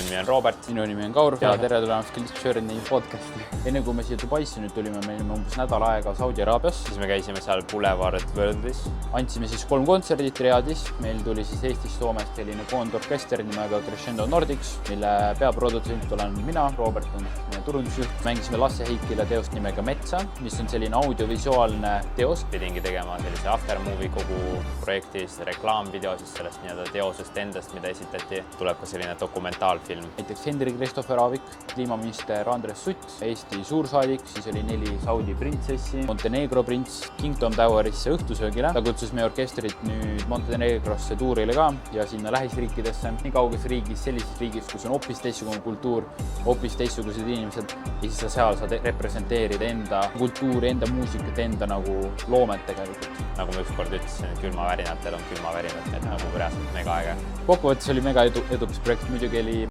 nimi on Robert. Minu nimi on Kaur ja tere tulemast Glitch Journey podcasti. Enne kui me siia Dubaisse nüüd tulime, me olime umbes nädal aega Saudi Araabias. Siis me käisime seal Boulevard Worldis. Andsime siis 3 kontserdit Riyadis. Meil tuli siis Eestist Soomest selline koondorkester nimega Crescendo Nordics, mille peaprodutsent olen mina, Robert on meie turundusjuht. Mängisime Lasse Heikile teost nimega Metsa, mis on selline audiovisuaalne teos. Pidingi tegema sellise aftermovie kogu projektis, reklaamvideo siis sellest teosest endast, mida esitati. Tuleb ka selline dokumentaalfilm. Näiteks Henrik Christopher Aavik, kliimaminister Andres Sutt, Eesti suursaadik, siis oli 4 Saudi printsessi, Montenegro prints, Kingdom Towerisse õhtusöögile. Ta kutsus meie orkestrit nüüd Montenegrosse tuurile ka ja sinna lähisriikidesse. Nii kauges riigis, sellises riigis, kus on hoopis teistsugune kultuur, hoopis teistsugused inimesed ja siis sa seal saad representeerida enda kultuuri, enda muusikat, enda nagu loomet tegelikult. Nagu ma ükskord ütlesin, et külmavärinatel on külmavärinad, et nagu reaalselt mega äge. Kokkuvõttes oli mega edukas projekt, muidugi oli